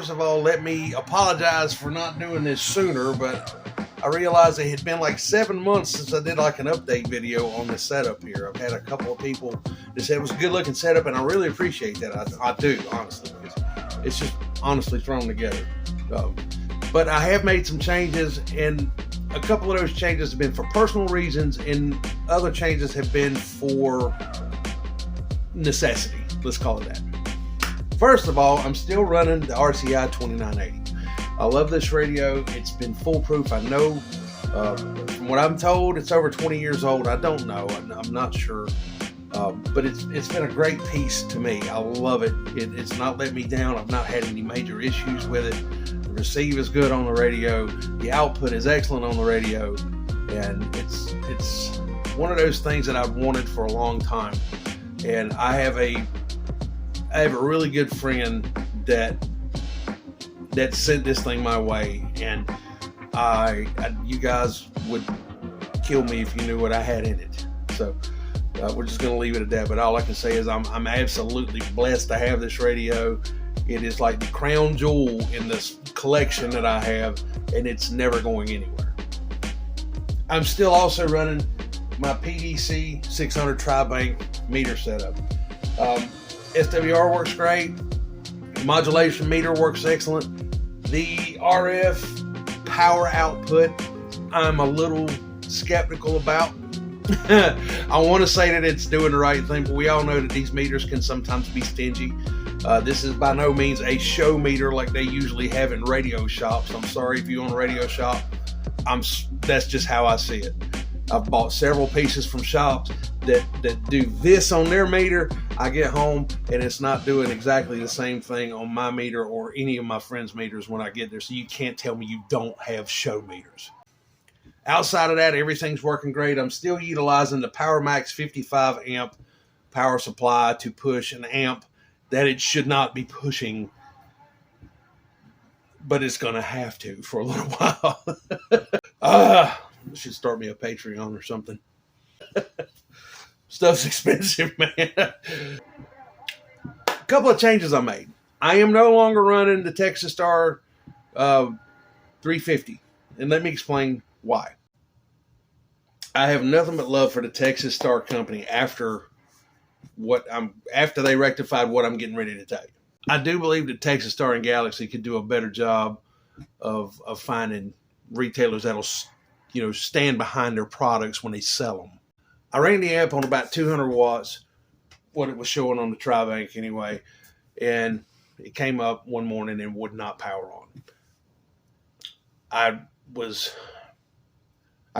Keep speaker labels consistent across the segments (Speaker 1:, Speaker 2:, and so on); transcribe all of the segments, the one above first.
Speaker 1: First of all, let me apologize for not doing this sooner, but I realized it had been like 7 months since I did like an update video on this setup here. I've had a couple of people that said it was a good looking setup, and I really appreciate that. I do, honestly. It's just honestly thrown together. But I have made some changes, and a couple of those changes have been for personal reasons, and other changes have been for necessity. Let's call it that. First of all, I'm still running the RCI 2980. I love this radio. It's been foolproof. I know, from what I'm told, it's over 20 years old. I don't know. I'm not sure. But it's been a great piece to me. I love it. It's not let me down. I've not had any major issues with it. The receive is good on the radio. The output is excellent on the radio. And it's one of those things that I've wanted for a long time. And I have a really good friend that sent this thing my way, and you guys would kill me if you knew what I had in it. So we're just going to leave it at that. But all I can say is I'm absolutely blessed to have this radio. It is like the crown jewel in this collection that I have, and it's never going anywhere. I'm still also running my PDC 600 tri-bank meter setup. SWR works great. The modulation meter works excellent. The RF power output, I'm a little skeptical about. I want to say that it's doing the right thing, but we all know that these meters can sometimes be stingy. This is by no means a show meter like they usually have in radio shops. I'm sorry if you own a radio shop. That's just how I see it. I've bought several pieces from shops that do this on their meter. I get home and it's not doing exactly the same thing on my meter or any of my friends' meters when I get there. So you can't tell me you don't have show meters. Outside of that, everything's working great. I'm still utilizing the PowerMax 55 amp power supply to push an amp that it should not be pushing, but it's going to have to for a little while. Should start me a Patreon or something. Stuff's expensive, man. A couple of changes I made. I am no longer running the Texas Star 350, and let me explain why. I have nothing but love for the Texas Star company after they rectified what I'm getting ready to tell you. I do believe that Texas Star and Galaxy could do a better job of finding retailers that'll stand behind their products when they sell them. I ran the amp on about 200 watts, what it was showing on the tri-bank anyway, and it came up one morning and would not power on. I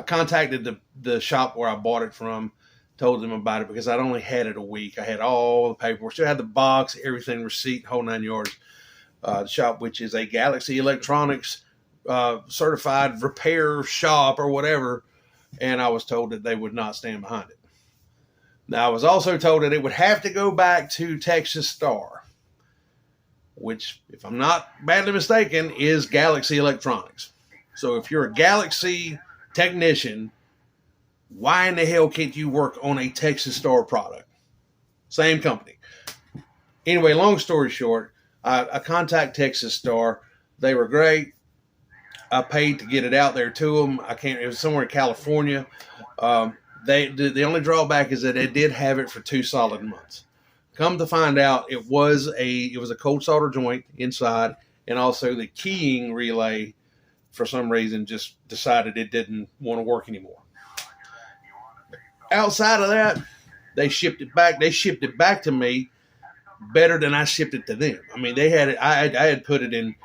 Speaker 1: contacted the shop where I bought it from, told them about it because I'd only had it a week. I had all the paperwork, still had the box, everything, receipt, whole 9 yards. The shop, which is a Galaxy Electronics certified repair shop or whatever, and I was told that they would not stand behind it. Now, I was also told that it would have to go back to Texas Star, which, if I'm not badly mistaken, is Galaxy Electronics. So if you're a Galaxy technician, why in the hell can't you work on a Texas Star product? Same company. Anyway, long story short, I contacted Texas Star. They were great. I paid to get it out there to them. It was somewhere in California. The only drawback is that they did have it for 2 solid months. Come to find out, it was a cold solder joint inside, and also the keying relay, for some reason, just decided it didn't want to work anymore. Outside of that, they shipped it back. They shipped it back to me better than I shipped it to them. I mean, they had it. I had put it in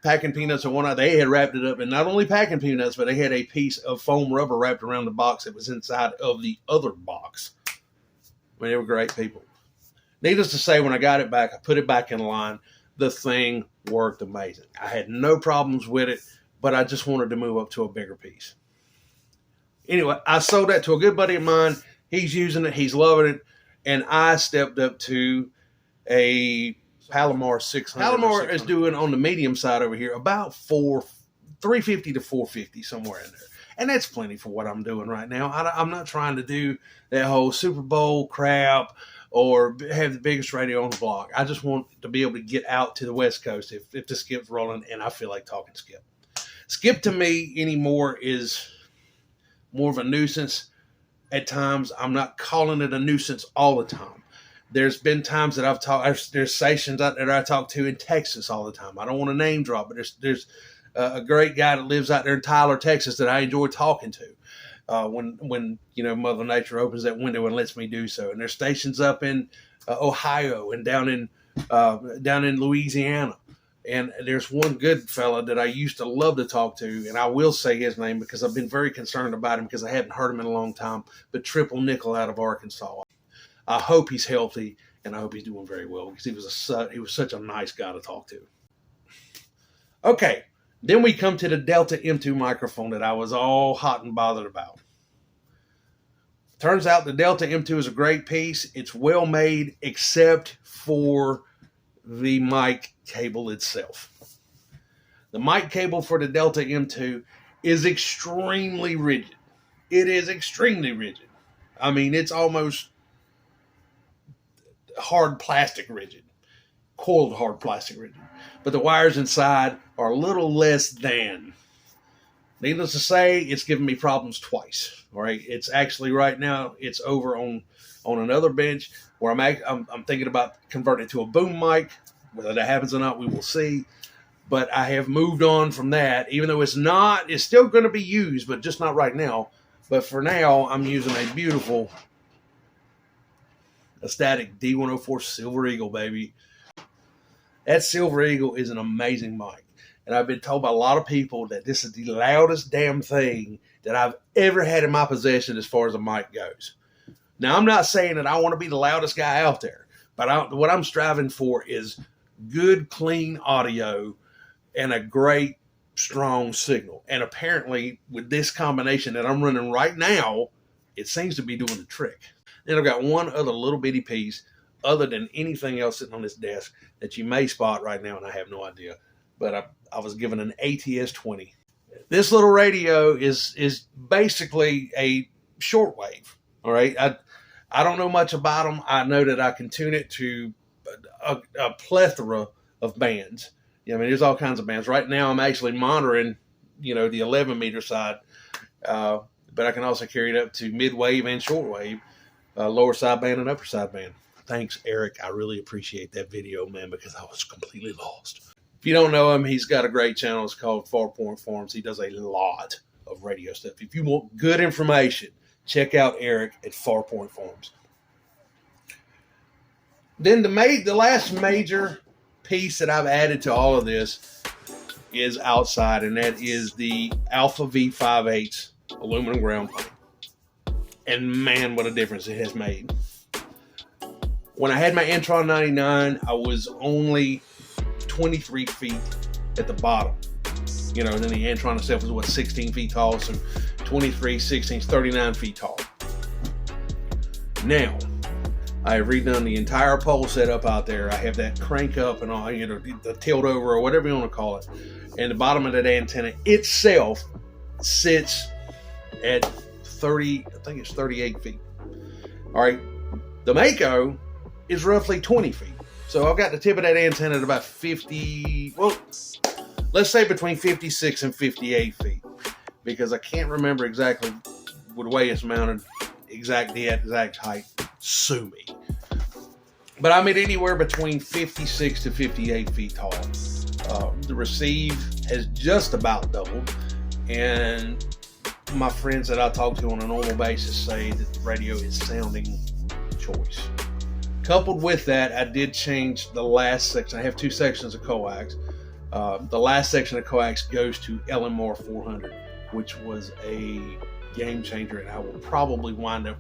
Speaker 1: packing peanuts and whatnot. They had wrapped it up in not only packing peanuts, but they had a piece of foam rubber wrapped around the box that was inside of the other box. I mean, they were great people. Needless to say, when I got it back, I put it back in line. The thing worked amazing. I had no problems with it, but I just wanted to move up to a bigger piece. Anyway, I sold that to a good buddy of mine. He's using it. He's loving it. And I stepped up to a Palomar 600. Palomar is doing on the medium side over here about 350 to 450, somewhere in there. And that's plenty for what I'm doing right now. I'm not trying to do that whole Super Bowl crap or have the biggest radio on the block. I just want to be able to get out to the West Coast if the Skip's rolling and I feel like talking Skip. Skip to me anymore is more of a nuisance at times. I'm not calling it a nuisance all the time. There's been times that I've talked, there's stations out there that I talk to in Texas all the time. I don't want to name drop, but there's a great guy that lives out there in Tyler, Texas that I enjoy talking to when Mother Nature opens that window and lets me do so. And there's stations up in Ohio and down in Louisiana. And there's one good fella that I used to love to talk to, and I will say his name because I've been very concerned about him because I haven't heard him in a long time, but Triple Nickel out of Arkansas. I hope he's healthy, and I hope he's doing very well because he was such a nice guy to talk to. Okay, then we come to the Delta M2 microphone that I was all hot and bothered about. Turns out the Delta M2 is a great piece. It's well made except for the mic cable itself. The mic cable for the Delta M2 is extremely rigid. It is extremely rigid. I mean, it's almost hard plastic rigid, coiled hard plastic rigid. But the wires inside are a little less than. Needless to say, it's given me problems twice. All right, it's actually right now it's over on another bench where I'm thinking about converting it to a boom mic. Whether that happens or not, we will see. But I have moved on from that, even though it's still going to be used, but just not right now. But for now, I'm using a beautiful Static D104 Silver Eagle, baby. That Silver Eagle is an amazing mic. And I've been told by a lot of people that this is the loudest damn thing that I've ever had in my possession as far as a mic goes. Now, I'm not saying that I want to be the loudest guy out there, but what I'm striving for is good, clean audio and a great, strong signal. And apparently, with this combination that I'm running right now, it seems to be doing the trick. Then I've got one other little bitty piece, other than anything else sitting on this desk, that you may spot right now, and I have no idea. But I was given an ATS-20. This little radio is basically a shortwave. All right, I don't know much about them. I know that I can tune it to a plethora of bands. I mean, there's all kinds of bands. Right now, I'm actually monitoring, the 11 meter side, but I can also carry it up to mid-wave and shortwave, lower sideband and upper sideband. Thanks, Eric. I really appreciate that video, man, because I was completely lost. If you don't know him, he's got a great channel. It's called 4 Point Farms. He does a lot of radio stuff. If you want good information, check out Eric at 4 Point Farms. Then the last major piece that I've added to all of this is outside, and that is the Alpha-V 5/8 aluminum ground plate. And man, what a difference it has made. When I had my Intron 99, I was only 23 feet at the bottom. And then the Intron itself was 16 feet tall, so 23, 16, 39 feet tall. Now, I have redone the entire pole setup out there. I have that crank up and all, the tilt over or whatever you want to call it. And the bottom of that antenna itself sits at 38 feet. All right. The Maco is roughly 20 feet. So I've got the tip of that antenna at about 50, well, let's say between 56 and 58 feet. Because I can't remember exactly the way it's mounted, the exact height. Sue me. But I'm at anywhere between 56 to 58 feet tall. The receive has just about doubled, and my friends that I talk to on a normal basis say that the radio is sounding choice. Coupled with that, I did change the last section. I have two sections of coax. The last section of coax goes to LMR 400, which was a game changer, and I will probably wind up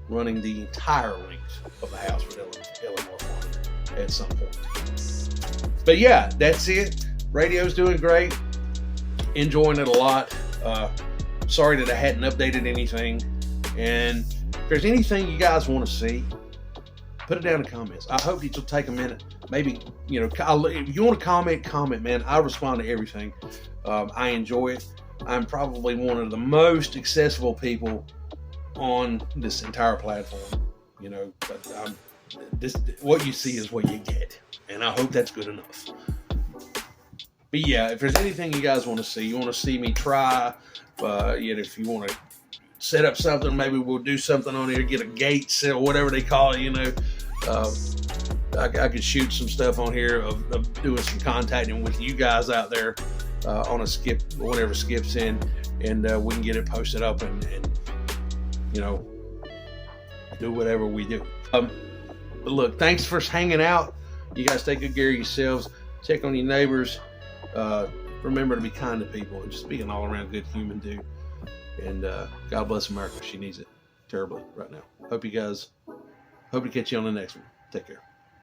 Speaker 1: running the entire length of the house with LMR 400 at some point. But yeah, that's it. Radio's doing great. Enjoying it a lot. Sorry that I hadn't updated anything. And if there's anything you guys want to see, put it down in the comments. I hope that you'll take a minute. Maybe, if you want to comment, man. I respond to everything. I enjoy it. I'm probably one of the most accessible people on this entire platform, you know, but what you see is what you get, and I hope that's good enough. But yeah, if there's anything you guys want to see, you want to see me try, if you want to set up something, maybe we'll do something on here, get a gate set, whatever they call it, you know. I could shoot some stuff on here of doing some contacting with you guys out there on a skip, whatever skips in, and we can get it posted up and you know, do whatever we do. But look, thanks for hanging out. You guys take good care of yourselves. Check on your neighbors. Remember to be kind to people and just be an all-around good human dude. And God bless America. She needs it terribly right now. Hope to catch you on the next one. Take care.